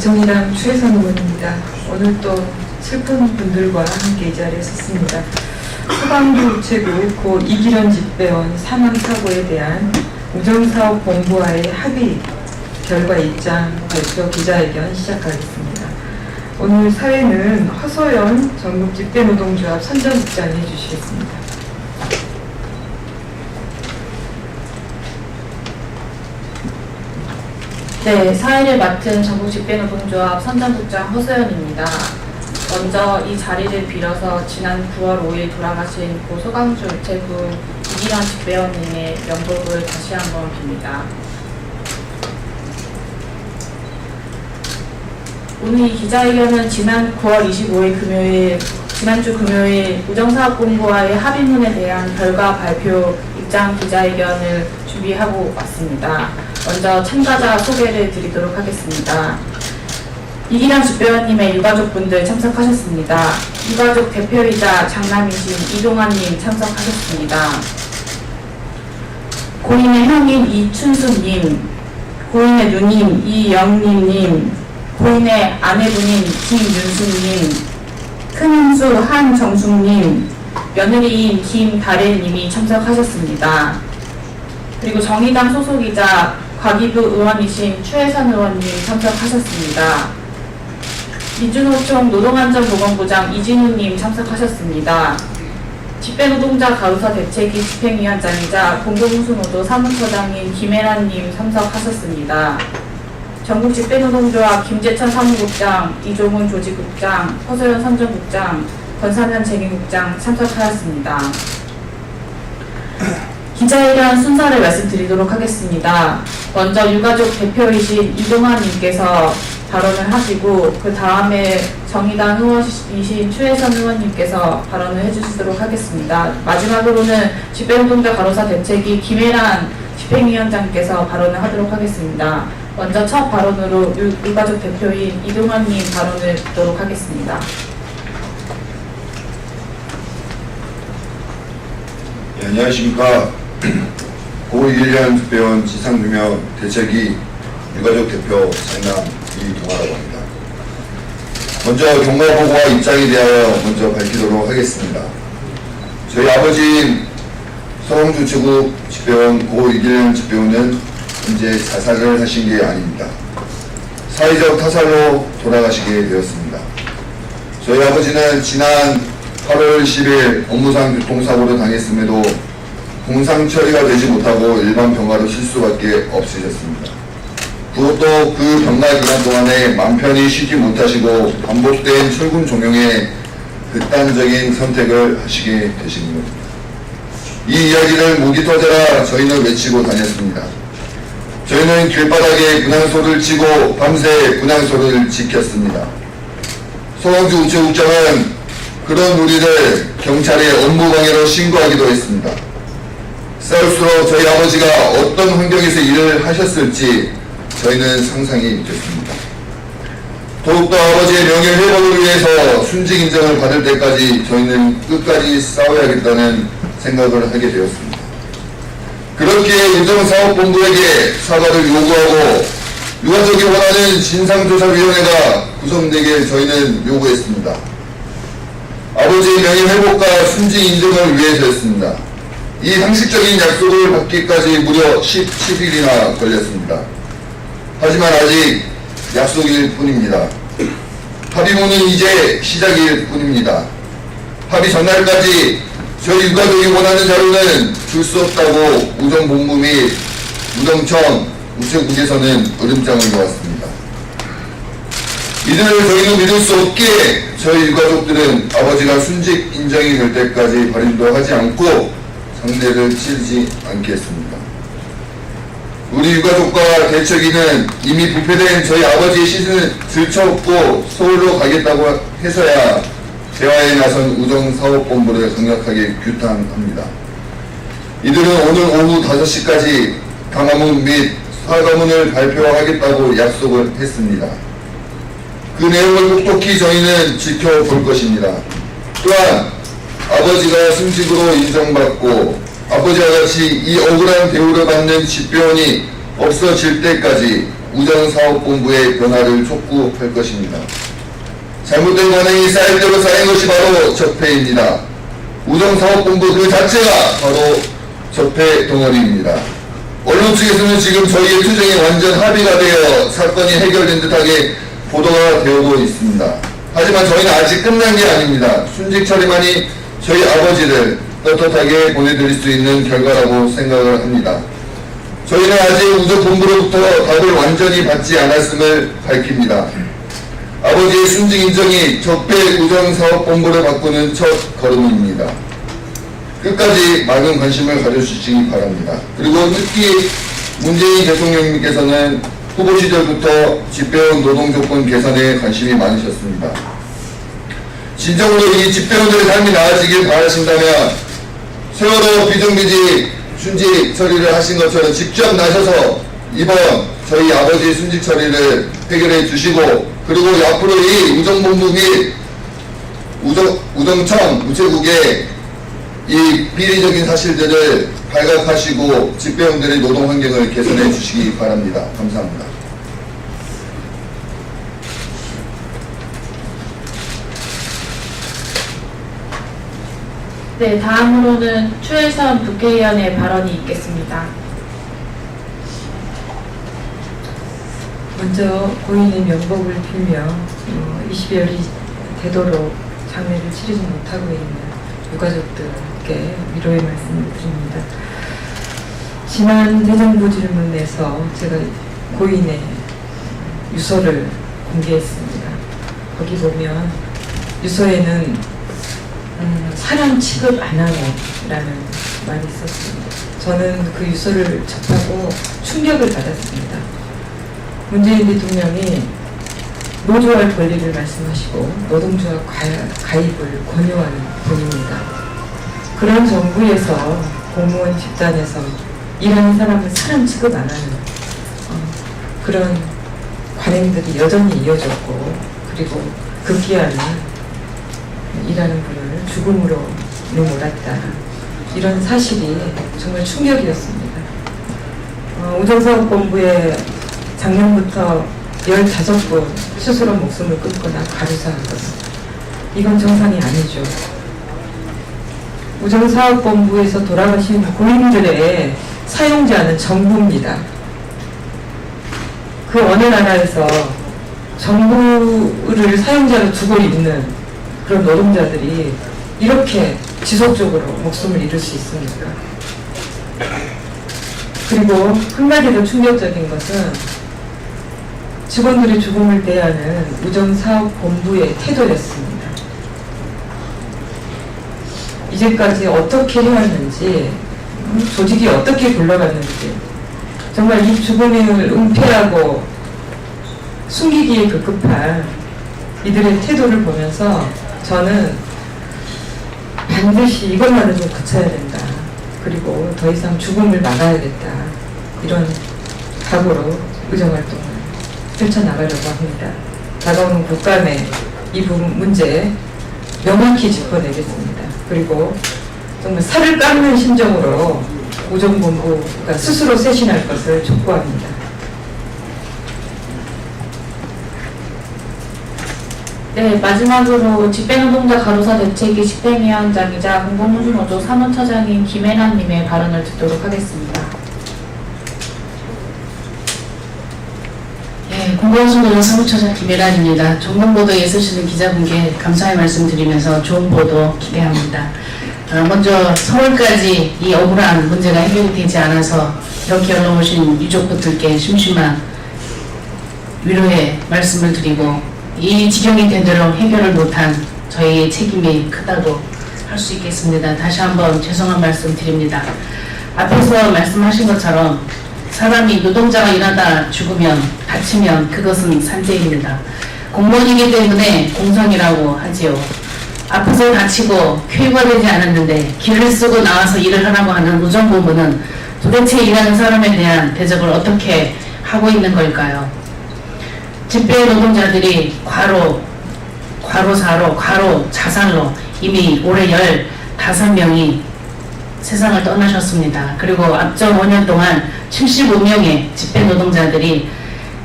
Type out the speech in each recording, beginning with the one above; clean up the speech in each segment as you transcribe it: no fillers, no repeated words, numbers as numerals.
정의당 최혜선 의원입니다. 오늘 또 슬픈 분들과 함께 이 자리에 섰습니다. 소방부 우체국 고 이기련 집배원 사망사고에 대한 우정사업본부와의 합의 결과 입장 발표 기자회견 시작하겠습니다. 오늘 사회는 허소연 전국집배노동조합 선전국장이 해주시겠습니다. 네, 사회를 맡은 전국집배노동조합 선전국장 허소연입니다. 먼저 이 자리를 빌어서 지난 9월 5일 돌아가신 고 소방주 우체국 이기련 집배원님의 명복을 다시 한번 빕니다. 오늘 이 기자회견은 지난 9월 25일 지난주 금요일 우정사업본부와의 합의문에 대한 결과 발표 입장 기자회견을 준비하고 왔습니다. 먼저 참가자 소개를 드리도록 하겠습니다. 이기련 집배원님의 유가족분들 참석하셨습니다. 유가족 대표이자 장남이신 이동환님 참석하셨습니다. 고인의 형인 이춘수님, 고인의 누님 이영림님, 고인의 아내분인 김윤수님, 큰형수 한정숙님, 며느리인 김다래님이 참석하셨습니다. 그리고 정의당 소속이자 과기부 의원이신 추혜선 의원님 참석하셨습니다. 민주노총 노동안전보건부장 이진우님 참석하셨습니다. 집배노동자 가우사 대책위 집행위원장이자 공공운수노조 사무처장인 김혜란님 참석하셨습니다. 전국집배노동조합 김재천 사무국장, 이종훈 조직국장, 허소연 선전국장, 권산현 재경국장 참석하였습니다. 기자회견 순서를 말씀드리도록 하겠습니다. 먼저 유가족 대표이신 이동환님께서 발언을 하시고 그 다음에 정의당 의원이신 추혜선 의원님께서 발언을 해주시도록 하겠습니다. 마지막으로는 집배노동자 가로사 대책위 김혜란 집행위원장께서 발언을 하도록 하겠습니다. 먼저 첫 발언으로 유가족 대표인 이동환님 발언을 듣도록 하겠습니다. 네, 안녕하십니까. 고 이기련 집배원 지상규명 대책위 유가족 대표 장남 이동환이라고 합니다. 먼저 경과보고와 입장에 대하여 먼저 밝히도록 하겠습니다. 저희 아버지인 소방주 우체국 집배원 고 이기련 집배원은 현재 자살을 하신 게 아닙니다. 사회적 타살로 돌아가시게 되었습니다. 저희 아버지는 지난 8월 10일 업무상 교통사고를 당했음에도 공상 처리가 되지 못하고 일반 병가로 쉴 수밖에 없으셨습니다. 그것도 그 병가 기간 동안에 맘 편히 쉬지 못하시고 반복된 철분 종용에 극단적인 선택을 하시게 되신 겁니다. 이 이야기를 목이 터져라 저희는 외치고 다녔습니다. 저희는 길바닥에 분향소를 치고 밤새 분향소를 지켰습니다. 소방주 우체국장은 그런 우리를 경찰에 업무방해로 신고하기도 했습니다. 싸울수록 저희 아버지가 어떤 환경에서 일을 하셨을지 저희는 상상이 됐습니다. 더욱더 아버지의 명예 회복을 위해서 순직 인정을 받을 때까지 저희는 끝까지 싸워야겠다는 생각을 하게 되었습니다. 그렇게 우정사업본부에게 사과를 요구하고 유가족이 원하는 진상조사위원회가 구성되게 저희는 요구했습니다. 아버지의 명예 회복과 순직 인정을 위해서였습니다. 이 상식적인 약속을 받기까지 무려 17일이나 걸렸습니다. 하지만 아직 약속일 뿐입니다. 합의문은 이제 시작일 뿐입니다. 합의 전날까지 저희 유가족이 원하는 자료는 줄 수 없다고 우정본부 및 우정청 우체국에서는 으름장을 놓았습니다. 이들을 저희는 믿을 수 없기에 저희 유가족들은 아버지가 순직 인정이 될 때까지 발인도 하지 않고 상대를 치르지 않겠습니다. 우리 유가족과 대책위는 이미 부패된 저희 아버지의 시신을 들쳐업고 서울로 가겠다고 해서야 대화에 나선 우정사업본부를 강력하게 규탄합니다. 이들은 오늘 오후 5시까지 강화문 및 사과문을 발표하겠다고 약속을 했습니다. 그 내용을 똑똑히 저희는 지켜볼 것입니다. 또한 아버지가 순직으로 인정받고 아버지와 같이 이 억울한 대우를 받는 집배원이 없어질 때까지 우정사업본부의 변화를 촉구할 것입니다. 잘못된 관행이 쌓일 대로 쌓인 것이 바로 적폐입니다. 우정사업본부 그 자체가 바로 적폐 덩어리입니다. 언론 측에서는 지금 저희의 투쟁이 완전 합의가 되어 사건이 해결된 듯하게 보도가 되고 있습니다. 하지만 저희는 아직 끝난 게 아닙니다. 순직 처리만이 저희 아버지를 떳떳하게 보내드릴 수 있는 결과라고 생각을 합니다. 저희는 아직 우정본부로부터 답을 완전히 받지 않았음을 밝힙니다. 아버지의 순직 인정이 적폐 우정사업본부를 바꾸는 첫 걸음입니다. 끝까지 많은 관심을 가져주시기 바랍니다. 그리고 특히 문재인 대통령님께서는 후보 시절부터 집배원 노동조건 개선에 관심이 많으셨습니다. 진정으로 이 집배원들의 삶이 나아지길 바라신다면 세월호 비정규직 순직 처리를 하신 것처럼 직접 나셔서 이번 저희 아버지 순직 처리를 해결해 주시고, 그리고 앞으로 이 우정본부 및 우정청 우체국의 이 비리적인 사실들을 발각하시고 집배원들의 노동 환경을 개선해 주시기 바랍니다. 감사합니다. 네, 다음으로는 추혜선 국회의원의 발언이 있겠습니다. 먼저 고인의 명복을 빌며 20여일이 되도록 장례를 치르지 못하고 있는 유가족들께 위로의 말씀을 드립니다. 지난 대정부 질문에서 제가 고인의 유서를 공개했습니다. 거기 보면 유서에는 사람 취급 안 하네라는 말이 있었습니다. 저는 그 유서를 접하고 충격을 받았습니다. 문재인 대통령이 노조할 권리를 말씀하시고 노동조합 가입을 권유하는 분입니다. 그런 정부에서 공무원 집단에서 일하는 사람을 사람 취급 안 하는 그런 관행들이 여전히 이어졌고, 그리고 급기야는 일하는 분을 죽음으로 몰았다. 이런 사실이 정말 충격이었습니다. 우정사업본부에 작년부터 15분 스스로 목숨을 끊거나 가루사한 것은 이건 정상이 아니죠. 우정사업본부에서 돌아가신 고인들의 사용자는 정부입니다. 그 어느 나라에서 정부를 사용자로 두고 있는 그런 노동자들이 이렇게 지속적으로 목숨을 잃을 수 있습니까? 그리고 한 가지 더 충격적인 것은 직원들의 죽음을 대하는 우정사업본부의 태도였습니다. 이제까지 어떻게 해왔는지, 조직이 어떻게 굴러갔는지, 정말 이 죽음을 은폐하고 숨기기에 급급한 이들의 태도를 보면서 저는 반드시 이것만은 좀 그쳐야 된다. 그리고 더 이상 죽음을 막아야겠다. 이런 각오로 의정활동을 펼쳐나가려고 합니다. 다가오는 국감에 이 부분 문제 명확히 짚어내겠습니다. 그리고 정말 살을 깎는 심정으로 우정본부가 스스로 쇄신할 것을 촉구합니다. 네, 마지막으로 집행노동자 가로사 대책위 집행위원장이자 공공노조 사무처장인 김혜란님의 발언을 듣도록 하겠습니다. 네, 공공노조 사무처장 김혜란입니다. 종문보도에 쓰시는 기자분께 감사의 말씀드리면서 좋은 보도 기대합니다. 먼저 서울까지 이 억울한 문제가 해결이 되지 않아서 이렇게 올라오신 유족분들께 심심한 위로의 말씀을 드리고, 이 지경이 되도록 해결을 못한 저희의 책임이 크다고 할 수 있겠습니다. 다시 한번 죄송한 말씀 드립니다. 앞에서 말씀하신 것처럼 사람이 노동자가 일하다 죽으면, 다치면 그것은 산재입니다. 공무원이기 때문에 공성이라고 하지요. 아파서 다치고 쾌유가 되지 않았는데 길을 쓰고 나와서 일을 하라고 하는 우정본부는 도대체 일하는 사람에 대한 대접을 어떻게 하고 있는 걸까요? 집배 노동자들이 과로, 과로사로, 과로, 자살로 이미 올해 15명이 세상을 떠나셨습니다. 그리고 앞전 5년 동안 75명의 집배 노동자들이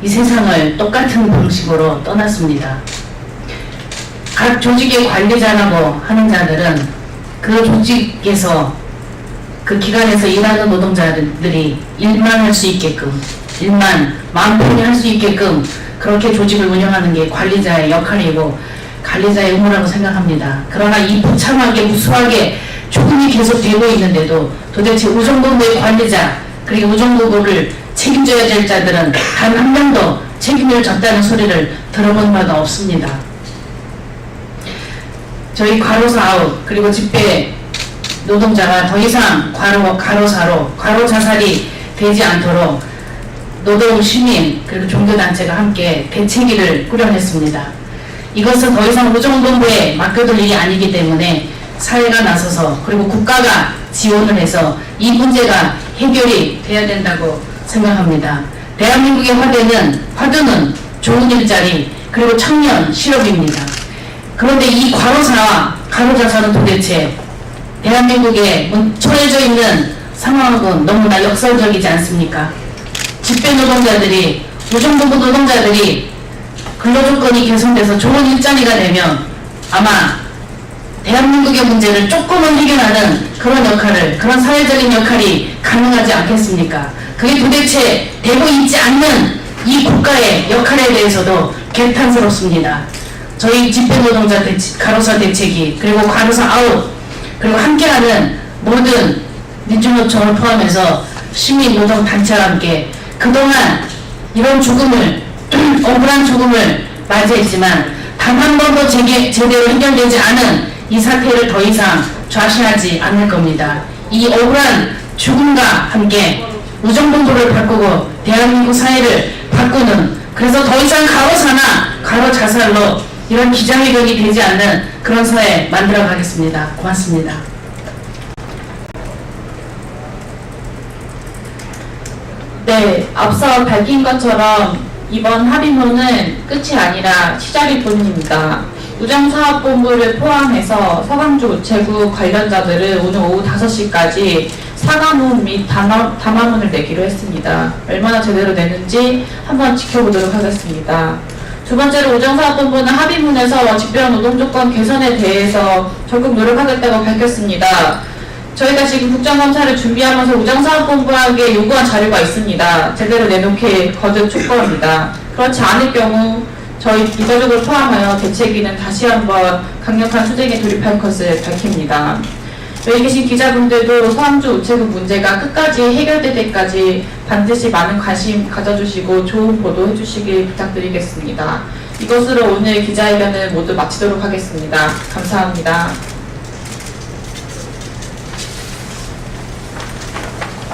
이 세상을 똑같은 방식으로 떠났습니다. 각 조직의 관리자라고 하는 자들은 그 조직에서 그 기관에서 일하는 노동자들이 일만 할 수 있게끔, 일만 마음편히 할 수 있게끔 그렇게 조직을 운영하는 게 관리자의 역할이고 관리자의 의무라고 생각합니다. 그러나 이 부참하게 무수하게 죽음이 계속되고 있는데도 도대체 우정부의 관리자 그리고 우정부를 책임져야 될 자들은 단 한 명도 책임을 졌다는 소리를 들어본 바가 없습니다. 저희 과로사 아웃 그리고 집배 노동자가 더 이상 과로사로 과로 자살이 되지 않도록 노동 시민 그리고 종교단체가 함께 대책위를 꾸려냈습니다. 이것은 더 이상 우정본부에 맡겨둘 일이 아니기 때문에 사회가 나서서 그리고 국가가 지원을 해서 이 문제가 해결이 돼야 된다고 생각합니다. 대한민국의 화두는 좋은 일자리 그리고 청년 실업입니다. 그런데 이 과로사와 과로자살은 도대체 대한민국에 처해져 있는 상황은 너무나 역설적이지 않습니까? 집배 노동자들이 우정부부 노동자들이 근로조건이 개선돼서 좋은 일자리가 되면 아마 대한민국의 문제를 조금은 해결하는 그런 역할을, 그런 사회적인 역할이 가능하지 않겠습니까? 그게 도대체 되고 있지 않는 이 국가의 역할에 대해서도 개탄스럽습니다. 저희 집배노동자 가로사 대책위, 그리고 과로사 아웃, 그리고 함께하는 모든 민주노총을 포함해서 시민노동단체와 함께 그동안 이런 죽음을, 억울한 죽음을 맞이했지만 단 한 번도 제대로 해결되지 않은 이 사태를 더 이상 좌시하지 않을 겁니다. 이 억울한 죽음과 함께 우정본부를 바꾸고 대한민국 사회를 바꾸는, 그래서 더 이상 과로사나 과로자살로 이런 기자회견이 되지 않는 그런 사회 만들어 가겠습니다. 고맙습니다. 네, 앞서 밝힌 것처럼 이번 합의문은 끝이 아니라 시작일 뿐입니다. 우정사업본부를 포함해서 서강주 우체국 관련자들은 오늘 오후 5시까지 사과문 및 담화문을 내기로 했습니다. 얼마나 제대로 내는지 한번 지켜보도록 하겠습니다. 두 번째로 우정사업본부는 합의문에서 집배원 노동조건 개선에 대해서 적극 노력하겠다고 밝혔습니다. 저희가 지금 국정감사를 준비하면서 우정사업본부에게 요구한 자료가 있습니다. 제대로 내놓기 거듭 촉구합니다. 그렇지 않을 경우 저희 유가족을 포함하여 대책위는 다시 한번 강력한 투쟁에 돌입할 것을 밝힙니다. 여기 계신 기자분들도 서강주 우체국 문제가 끝까지 해결될 때까지 반드시 많은 관심 가져주시고 좋은 보도해 주시길 부탁드리겠습니다. 이것으로 오늘 기자회견을 모두 마치도록 하겠습니다. 감사합니다.